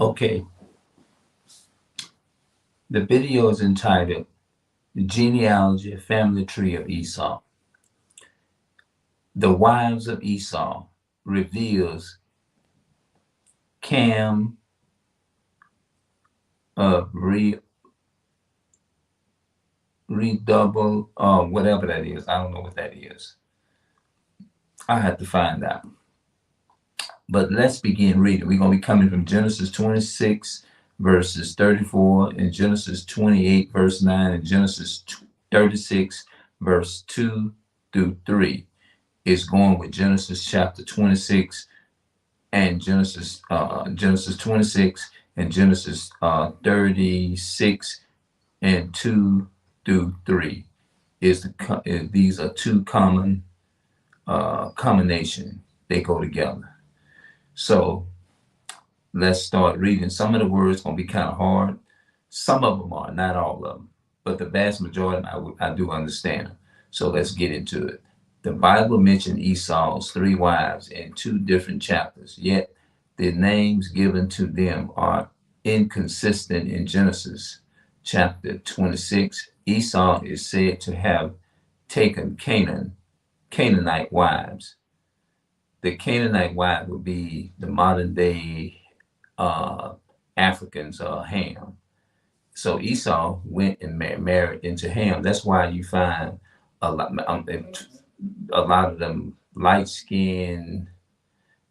Okay, the video is entitled The Genealogy Family Tree of Esau. The Wives of Esau reveals Cam re redouble whatever that is. I don't know what that is. I have to find out. But let's begin reading. We're going to be coming from Genesis 26, verses 34, and Genesis 28, verse 9, and Genesis 36, verse 2 through 3. It's going with Genesis chapter 26 and Genesis 26 and Genesis 36 and 2 through 3. These are two combination. They go together. So let's start reading. Some of the words going to be kind of hard. Some of them are, not all of them. But the vast majority, I do understand them. So let's get into it. The Bible mentioned Esau's three wives in two different chapters, yet the names given to them are inconsistent in Genesis chapter 26. Esau is said to have taken Canaanite wives. The Canaanite wife would be the modern day Africans, Ham. So Esau went and married into Ham. That's why you find a lot of them light skinned.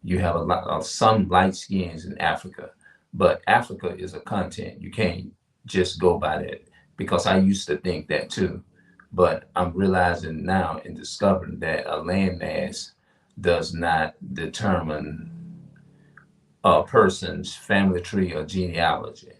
You have a lot of some light skins in Africa, but Africa is a continent. You can't just go by that, because I used to think that too, but I'm realizing now and discovering that a landmass does not determine a person's family tree or genealogy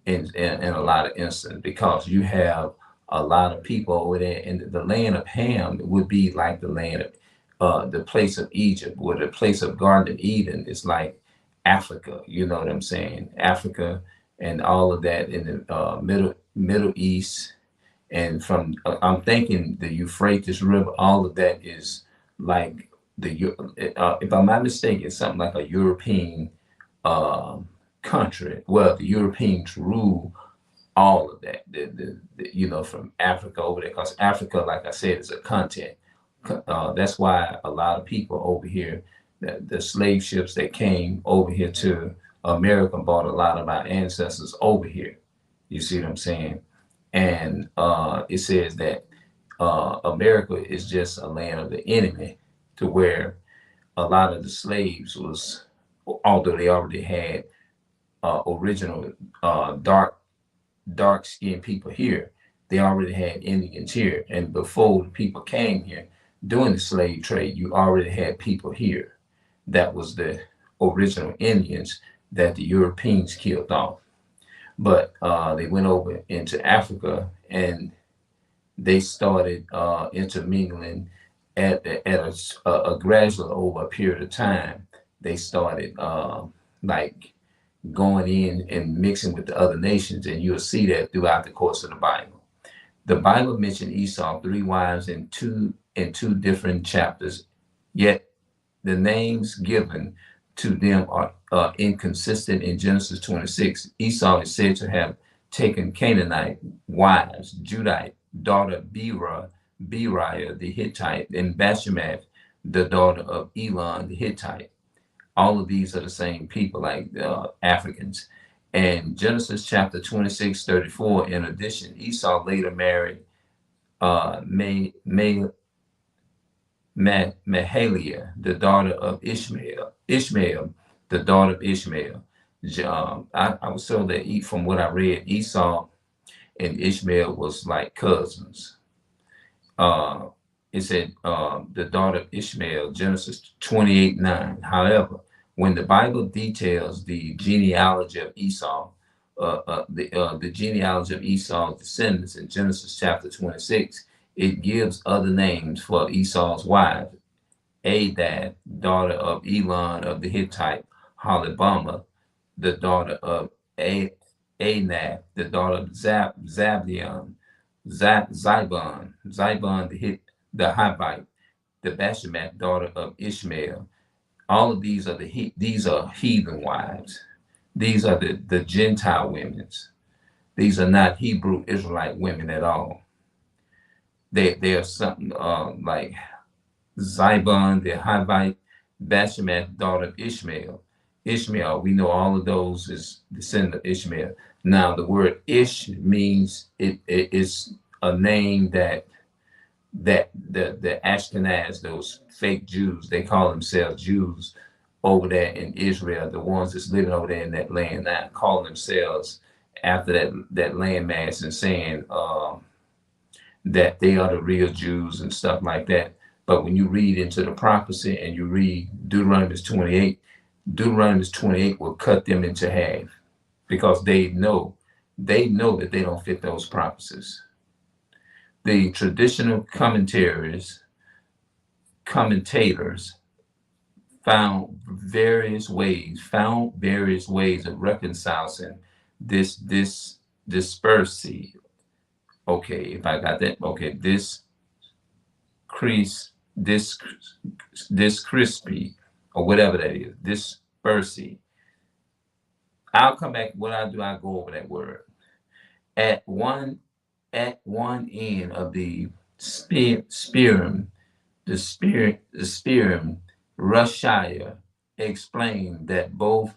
in a lot of instances, because you have a lot of people over there, and the land of Ham would be like the land of the place of Egypt, where the place of Garden of Eden is like Africa. You know what I'm saying? Africa and all of that in the Middle East, and from I'm thinking the Euphrates River. All of that is like if I'm not mistaken, something like a European country. Well, the Europeans rule all of that. From Africa over there, because Africa, like I said, is a continent. That's why a lot of people over here, the slave ships that came over here to America, brought a lot of our ancestors over here. You see what I'm saying? And it says that America is just a land of the enemy, to where a lot of the slaves was, although they already had original dark skinned people here, they already had Indians here. And before the people came here during the slave trade, you already had people here. That was the original Indians that the Europeans killed off. But they went over into Africa, and they started intermingling at a gradual, over a period of time. They started like going in and mixing with the other nations, and you'll see that throughout the course of the Bible. The Bible mentioned Esau three wives in two different chapters, yet the names given to them are inconsistent in Genesis 26. Esau is said to have taken Canaanite wives, Judite, daughter of Beriah the Hittite, and Bashemath, the daughter of Elon the Hittite. All of these are the same people, like Africans. And Genesis chapter 26:34, in addition, Esau later married Mahaliah, the daughter of Ishmael, the daughter of Ishmael. I was told that, from what I read, Esau and Ishmael was like cousins. It said the daughter of Ishmael, Genesis 28:9. However, when the Bible details the genealogy of Esau, the genealogy of Esau's descendants in Genesis chapter 26, it gives other names for Esau's wives: Adad, daughter of Elon of the Hittite; Holibamah, the daughter of Anab, the daughter of Zabdion; Zibon the Hivite; the Bashemath, daughter of Ishmael. All of these are these are heathen wives. These are the Gentile women's. These are not Hebrew Israelite women at all. They are something like Zibon, the Hivite, Bashemath, daughter of Ishmael. Ishmael, we know all of those is descendant of Ishmael. Now, the word Ish means it is a name that the Ashkenaz, those fake Jews, they call themselves Jews over there in Israel, the ones that's living over there in that land now, call themselves after that landmass and saying that they are the real Jews and stuff like that. But when you read into the prophecy and you read Deuteronomy 28, Deuteronomy 28 will cut them into half because they know that they don't fit those prophecies. The traditional commentators found various ways of reconciling this dispersity. Okay, if I got that, okay, crease, this crispy, or whatever that is, dispersity. I'll come back. What I do, I go over that word. At one end of the sperum, the sperum, Rushaya explained that both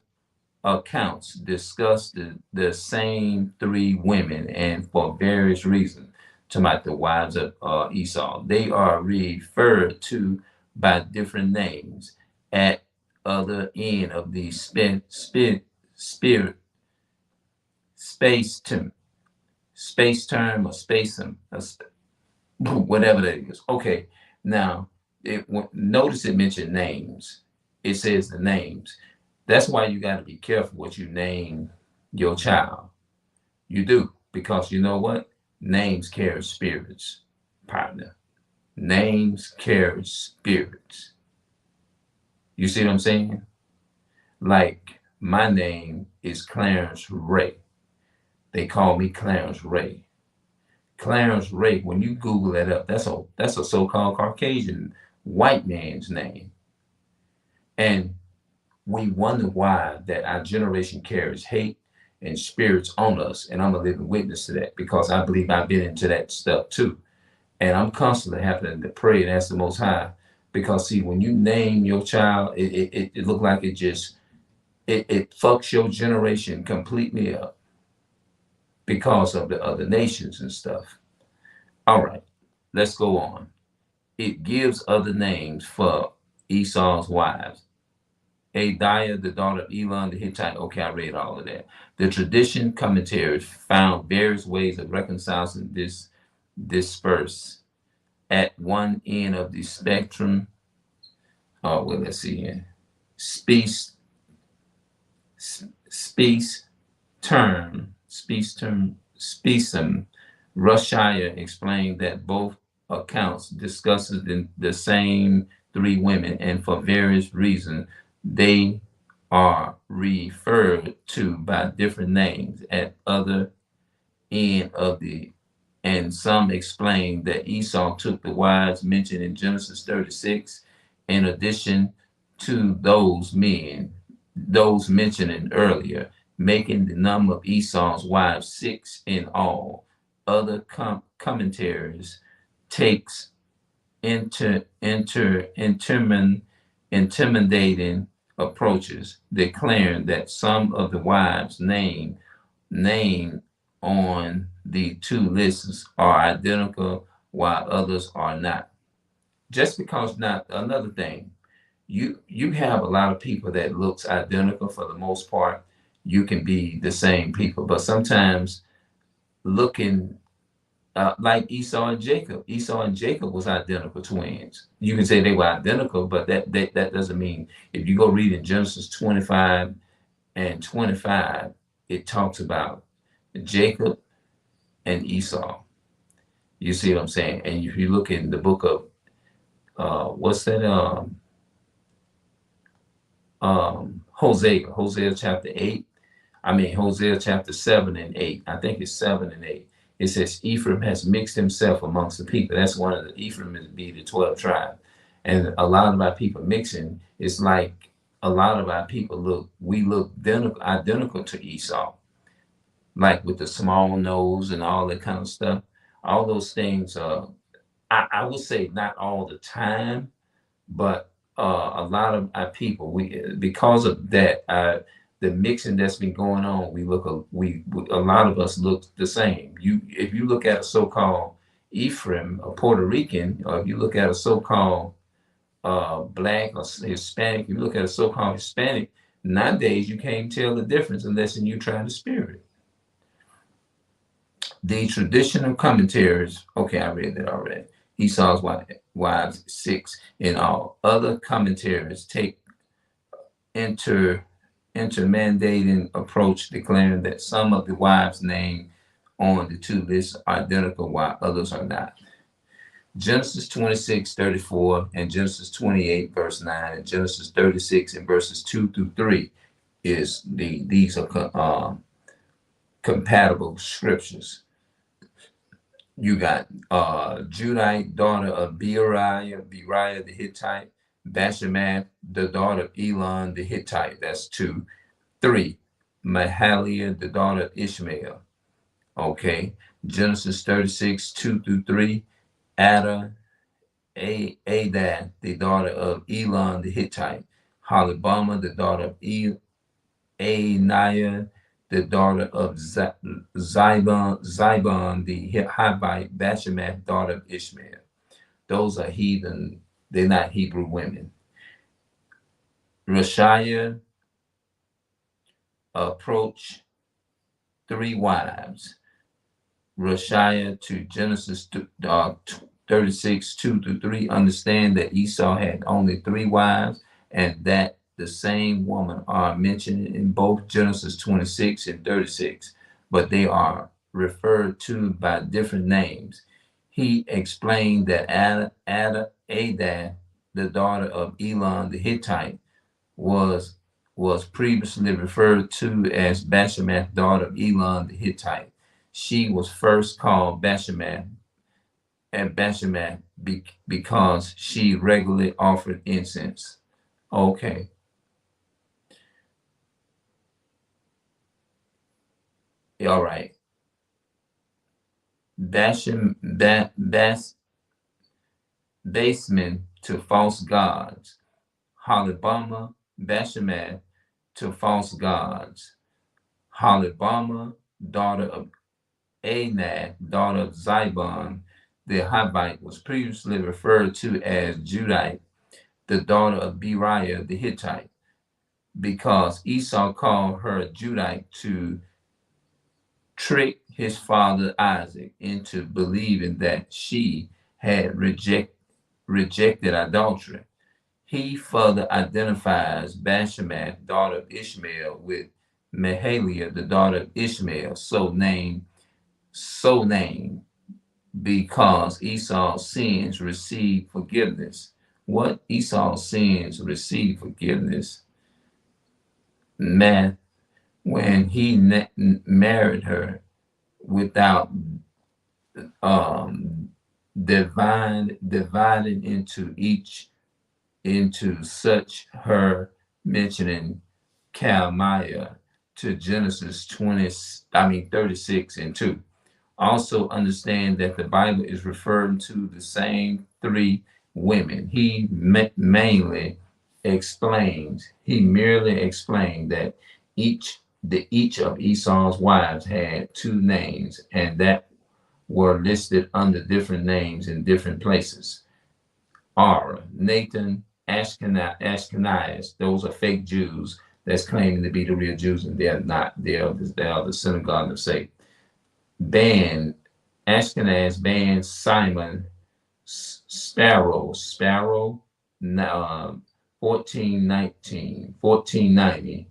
accounts discuss the same three women and for various reasons. To about the wives of Esau, they are referred to by different names at other end of the spirit space term or spacem, whatever that is. Okay, now notice it mentioned names. It says the names. That's why you got to be careful what you name your child. You do, because you know what? Names carry spirits, partner. Names carry spirits. You see what I'm saying? Like my name is Clarence Ray. They call me Clarence Ray. Clarence Ray, when you Google that up, that's a so-called Caucasian white man's name. And we wonder why that our generation carries hate and spirits on us. And I'm a living witness to that because I believe I've been into that stuff too. And I'm constantly having to pray and ask the Most High because, see, when you name your child, it look like it fucks your generation completely up because of the other nations and stuff. All right, let's go on. It gives other names for Esau's wives. Adiah, the daughter of Elon the Hittite. Okay, I read all of that. The tradition commentaries found various ways of reconciling this disperse at one end of the spectrum. Oh, well, let's see here. Speech Specism. Rushaya explained that both accounts discusses the same three women, and for various reasons, they are referred to by different names at other end of the. And some explain that Esau took the wives mentioned in Genesis 36, in addition to those mentioned earlier, making the number of Esau's wives 6 in all. Other commentaries takes intimidating approaches, declaring that some of the wives named on the two lists are identical while others are not. Just because not, another thing, you have a lot of people that looks identical for the most part. You can be the same people, but sometimes looking like Esau and Jacob. Esau and Jacob was identical twins. You can say they were identical, but that doesn't mean. If you go read in Genesis 25 and 25, it talks about Jacob and Esau. You see what I'm saying? And if you look in the book of what's that? Hosea chapter 8. Hosea chapter 7 and 8. I think it's 7 and 8. It says Ephraim has mixed himself amongst the people. That's one of the Ephraim is be the 12 tribe. And a lot of our people mixing is like a lot of our people look identical to Esau, like with the small nose and all that kind of stuff. All those things, I would say not all the time, but a lot of our people, because of that, the mixing that's been going on, we a lot of us look the same. If you look at a so-called Ephraim, a Puerto Rican, or if you look at a so-called black or Hispanic, you look at a so-called Hispanic, nowadays you can't tell the difference unless you try the spirit. The traditional commentaries, okay, I read that already. Esau's wives, 6 in all. Other commentaries take inter intermandating approach, declaring that some of the wives named on the two lists are identical while others are not. Genesis 26:34 and Genesis 28 verse 9 and Genesis 36 and verses 2 through 3 is these are compatible scriptures. You got Judite, daughter of Beriah the Hittite, Bashemath, the daughter of Elon the Hittite. That's 2. 3, Mahaliah, the daughter of Ishmael. Okay. Genesis 36, 2 through 3, Ada, Adad, the daughter of Elon the Hittite, Holibama, the daughter of Aniah, the daughter of Zibon the Hivite, Bashemath, daughter of Ishmael. Those are heathen, they're not Hebrew women. Rashiah approached 3 wives. Rashiah to Genesis 36, 2 through 3, understand that Esau had only 3 wives and that the same woman are mentioned in both Genesis 26 and 36, but they are referred to by different names. He explained that Ada, the daughter of Elon the Hittite, was previously referred to as Bashemath, daughter of Elon the Hittite. She was first called Bashemath because she regularly offered incense. Okay. All right. Basement to false gods. Holibama, Bashemath to false gods. Holibama, daughter of Anad, daughter of Zibon, the Hivite, was previously referred to as Judite, the daughter of Beriah the Hittite, because Esau called her Judite to trick his father Isaac into believing that she had rejected adultery. He further identifies Bashemath, daughter of Ishmael, with Mahaliah, the daughter of Ishmael, so named because Esau's sins received forgiveness. What Esau's sins received forgiveness? Math, when he married her without dividing into such her mentioning Calmiah to Genesis 36 and 2. Also understand that the Bible is referring to the same 3 women. He merely explained that each of Esau's wives had 2 names and that were listed under different names in different places. Ara, Nathan, Ashkenaz, those are fake Jews that's claiming to be the real Jews, and they're not. They are the synagogue of Satan. Ban, Ashkenaz, Ban, Simon, Sparrow, 1490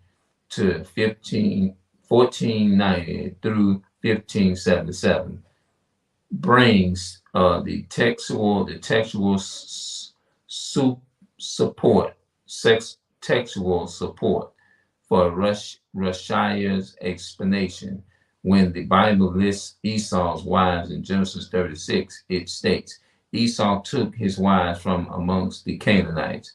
to 1490 through 1577, brings the textual support for Rashiah's explanation. When the Bible lists Esau's wives in Genesis 36, it states, Esau took his wives from amongst the Canaanites.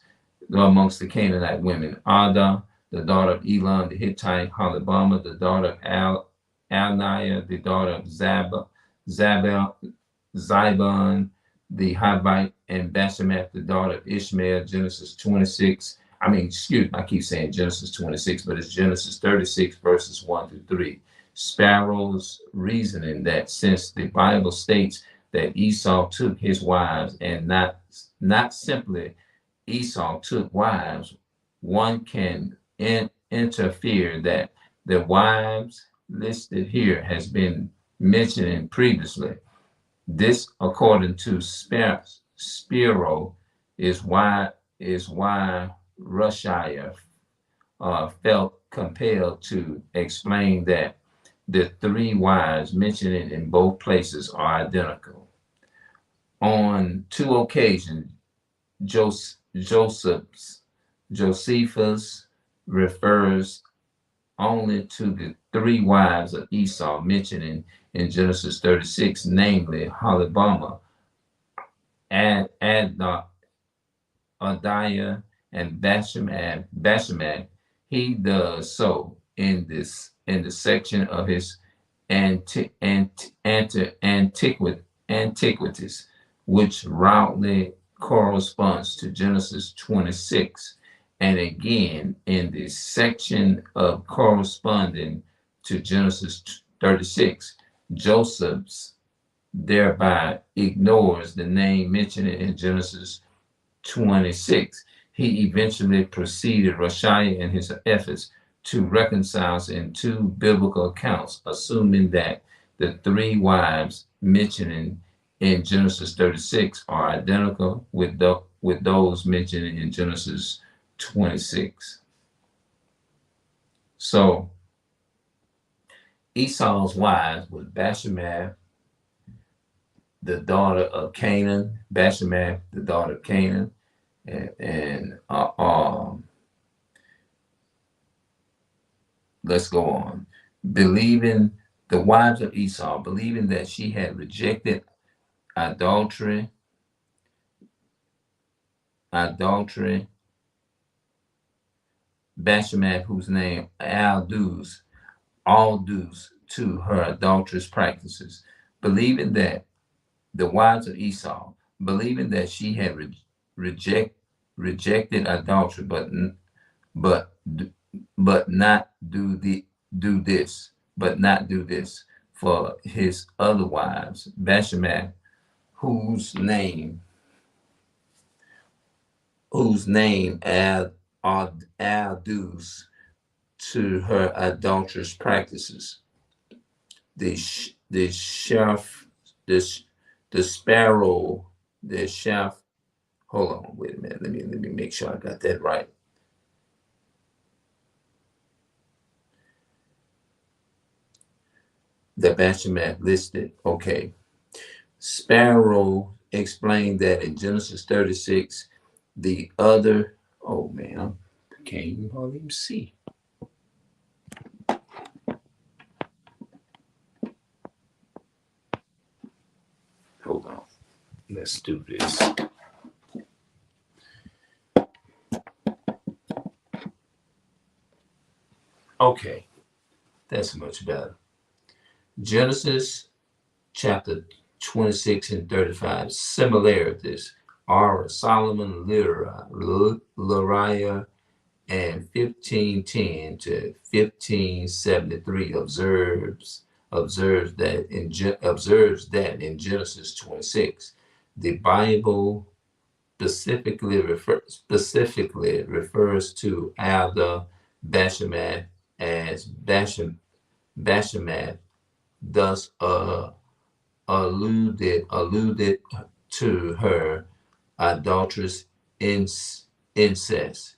amongst the Canaanite women: Ada, the daughter of Elon the Hittite; Holibama, the daughter of Alniah, the daughter of Zabel, Zibon the Hivite; and Basemath, the daughter of Ishmael. Genesis 26. I mean, excuse me, I keep saying Genesis 26, but it's Genesis 36, verses 1 through 3. Sparrow's reasoning that since the Bible states that Esau took his wives, and not simply Esau took wives, one can interfere that the wives listed here has been mentioned previously. This, according to Spiro, is why Russia felt compelled to explain that the three wives mentioned in both places are identical. On two occasions, Josephus refers only to the three wives of Esau mentioned in Genesis 36, namely Holibama, Adiah, and Bashemat. He does so in the section of his antiquities, which roundly corresponds to Genesis 26, and again in the section of corresponding to Genesis 36. Joseph's thereby ignores the name mentioned in Genesis 26. He eventually preceded Rashi in his efforts to reconcile in two biblical accounts, assuming that the three wives mentioned in Genesis 36 are identical with those mentioned in Genesis 26. So Esau's wives was Bashemat, the daughter of Canaan, Bashemat, the daughter of Canaan, and let's go on. Believing the wives of Esau, believing that she had rejected adultery, Bashemat, whose name all dues to her adulterous practices, believing that the wives of Esau, believing that she had rejected adultery, but not do this, for his other wives, Bashemat, whose name addues to her adulterous practices. The chef, the sparrow, the chef. Hold on, wait a minute. Let me make sure I got that right. The Bashemat listed. Okay. Sparrow explained that in Genesis 36, the other. Oh man, I can't even hardly see. Hold on. Let's do this. Okay, that's much better. Genesis chapter 26 and 35, similarities are Solomon Lariah and 1510 to 1573 observes that in Genesis 26, the Bible specifically refers to Ada Bashemat as Bashemat, thus alluded to her adulterous incest,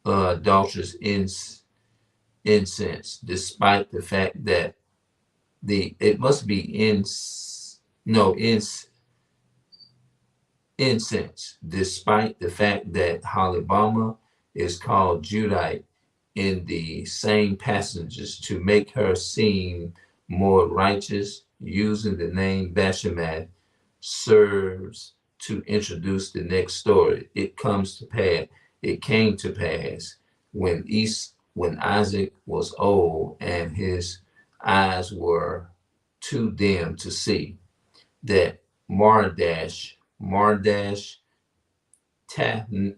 adulterous incense, despite the fact that it must be incense, despite the fact that Holibama is called Judite in the same passages to make her seem more righteous. Using the name Bashemat serves to introduce the next story. It came to pass when Isaac was old and his eyes were too dim to see, that Mardash Taman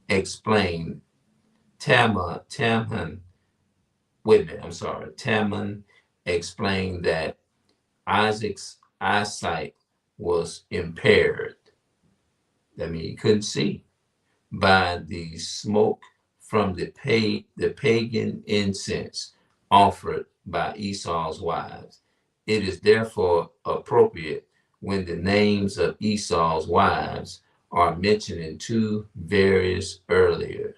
explained. Taman, wait a minute, I'm sorry. Taman explained that Isaac's eyesight was impaired. That means he couldn't see by the smoke from the pagan incense offered by Esau's wives. It is therefore appropriate when the names of Esau's wives are mentioned in two verses earlier,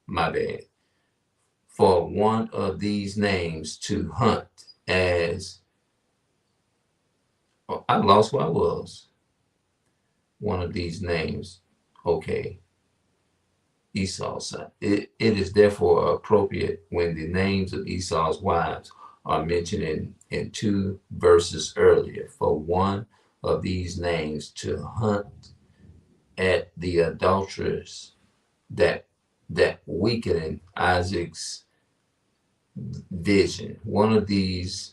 my bad, for one of these names to hunt as, oh, I lost where I was. One of these names, okay, Esau's son. It is therefore appropriate when the names of Esau's wives are mentioned in two verses earlier for one of these names to hunt at the adulterers that weakening Isaac's vision. One of these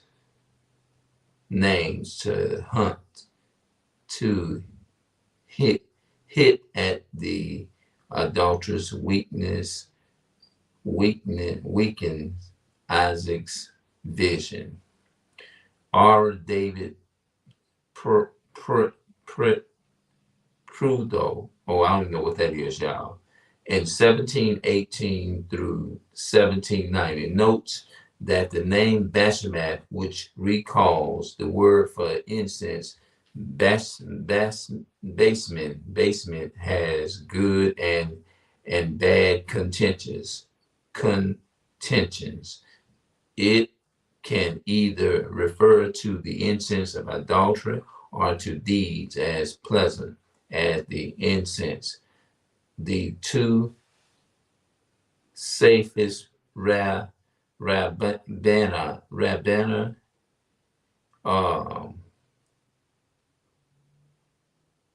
names to hunt, to hit at the adulterous weakens Isaac's vision. R. David Prudo, oh, I don't know what that is, y'all, in 1718 through 1790, notes that the name Bashemat, which recalls the word for incense, basement, has good and bad contentions. It can either refer to the incense of adultery or to deeds as pleasant as the incense. The two safest Rabbana,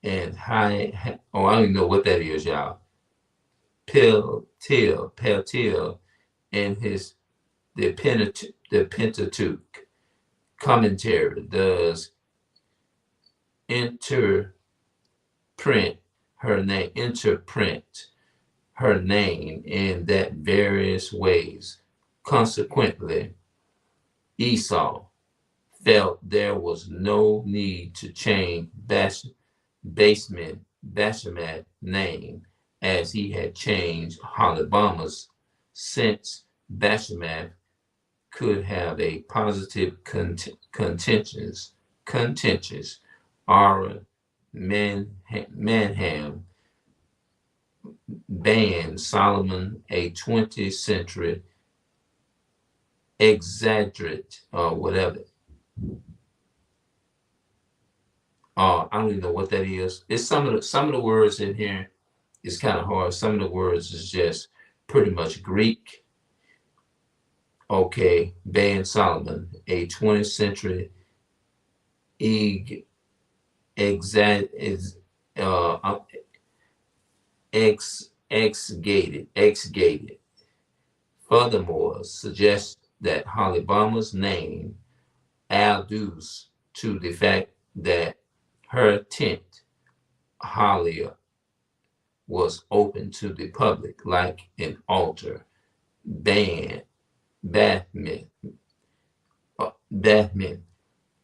and high, oh, I don't even know what that is, y'all. Peltiel, and the Pentateuch commentary does interprint her name in that various ways. Consequently, Esau felt there was no need to change Bashemat name as he had changed Holibama's, since Bashemat could have a positive contentious Ara Manham banned Solomon, a 20th century exaggerate or whatever. I don't even know what that is. It's some of the words in here is kind of hard. Some of the words is just pretty much Greek. Okay, banned Solomon, a 20th century exgated. Furthermore, suggests that Holibama's name alludes to the fact that her tent, Halia, was open to the public like an altar, Bathman,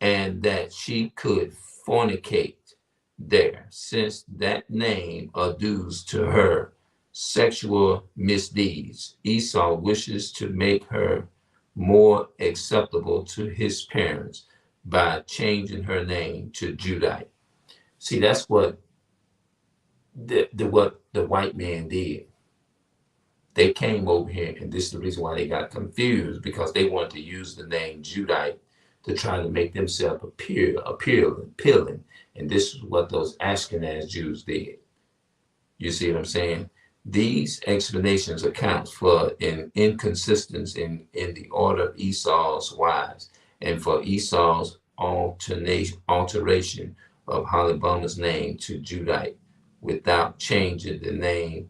and that she could fornicate there, since that name alludes to her sexual misdeeds. Esau wishes to make her more acceptable to his parents by changing her name to Judite. See, that's what what the white man did. They came over here, and this is the reason why they got confused, because they wanted to use the name Judite to try to make themselves appealing. And this is what those Ashkenaz Jews did. You see what I'm saying? These explanations account for an inconsistency in the order of Esau's wives, and for Esau's alteration of Holibama's name to Judite without changing the name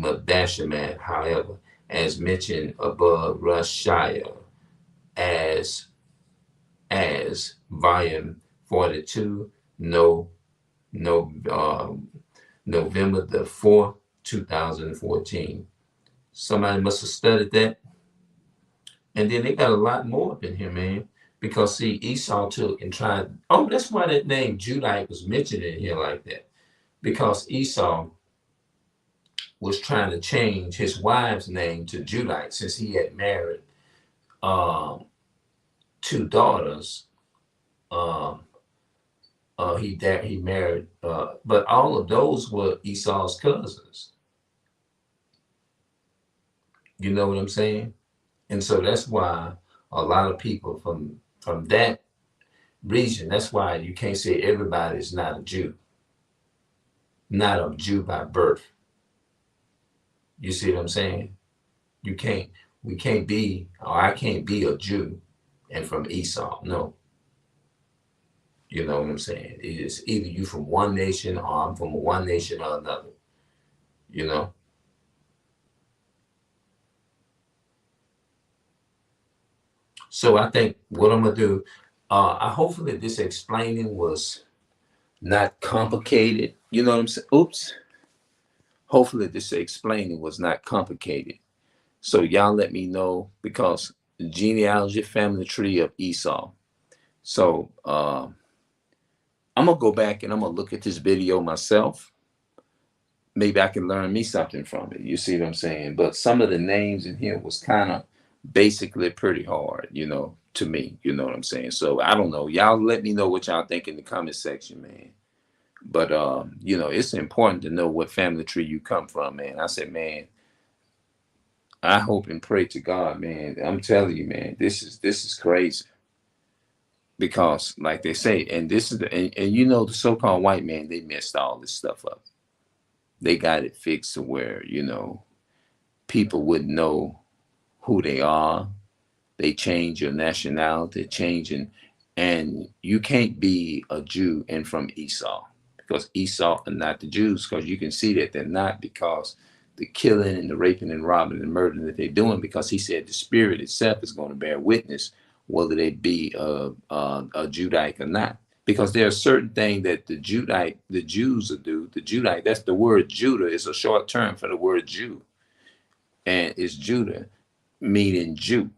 of Dashamat, however, as mentioned above, Rushiah as volume 42, no, November the 4th, 2014. Somebody must have studied that. And then they got a lot more up in here, man. Because see, Esau took and tried. Oh, that's why that name Judite was mentioned in here like that. Because Esau was trying to change his wife's name to Judite since he had married um, two daughters. Um, he married, but all of those were Esau's cousins. You know what I'm saying? And so that's why a lot of people from that region. That's why you can't say everybody is not a Jew, not a Jew by birth. You see what I'm saying? You can't. We can't be, or I can't be a Jew and from Esau. No. You know what I'm saying? It is either you from one nation or I'm from one nation or another. You know? So I think what I'm gonna do, I hopefully this explaining was not complicated. You know what I'm saying? Oops. Hopefully this explaining was not complicated. So y'all let me know because the genealogy family tree of Esau. So I'm gonna go back and I'm gonna look at this video myself. Maybe I can learn me something from it. You see what I'm saying? But some of the names in here was kind of basically pretty hard, you know, to me. You know what I'm saying? So I don't know. Y'all let me know what y'all think in the comment section, man. But you know, it's important to know what family tree you come from, man. I said, man, I hope and pray to God, man. I'm telling you, man, this is crazy. Because like they say, and this is and you know the so-called white man, they messed all this stuff up. They got it fixed to where, you know, people would know who they are. They change your nationality, changing, and you can't be a Jew and from Esau because Esau are not the Jews because you can see that they're not because the killing and the raping and robbing and murdering that they're doing because he said the spirit itself is going to bear witness whether they be a Judite or not. Because there are certain things that the Jews will do. The Judite, that's the word Judah, is a short term for the word Jew. And it's Judah, meaning Jew.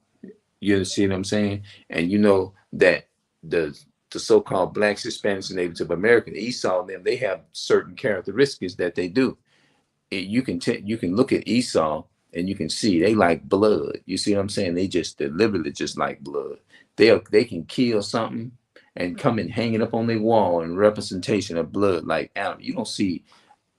You see what I'm saying? And you know that the so-called blacks, Hispanics, and Native American, Esau and them, they have certain characteristics that they do. You can look at Esau and you can see they like blood. You see what I'm saying? They just deliberately just like blood. They can kill something and come and hang it up on their wall in representation of blood like animal. You don't see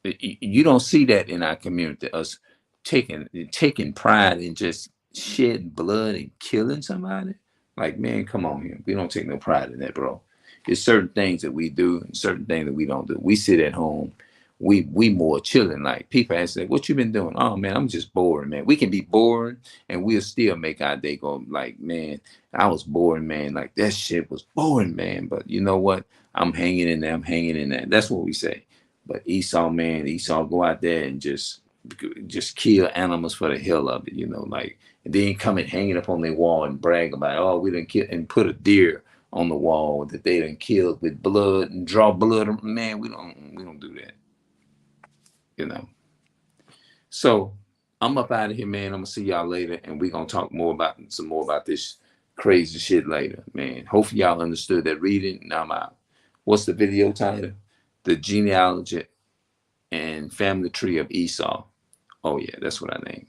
that in our community, us taking pride in just shedding blood and killing somebody. Like, man, come on here. We don't take no pride in that, bro. There's certain things that we do and certain things that we don't do. We sit at home. We more chilling. Like people ask, like, what you been doing? Oh man, I'm just bored, man. We can be bored and we'll still make our day go like, man, I was bored, man. Like that shit was boring, man. But you know what? I'm hanging in there. I'm hanging in there. That's what we say. But Esau, man, Esau go out there and just kill animals for the hell of it, you know, like and then come and hang it up on their wall and brag about, oh, we didn't kill and put a deer on the wall that they done killed with blood and draw blood. Man, we don't do that, you know. So I'm up out of here, man. I'm gonna see y'all later, and we're gonna talk some more about this crazy shit later, man. Hopefully y'all understood that reading. Now I'm out. What's the video title? The genealogy and family tree of Esau. Oh yeah, that's what I named.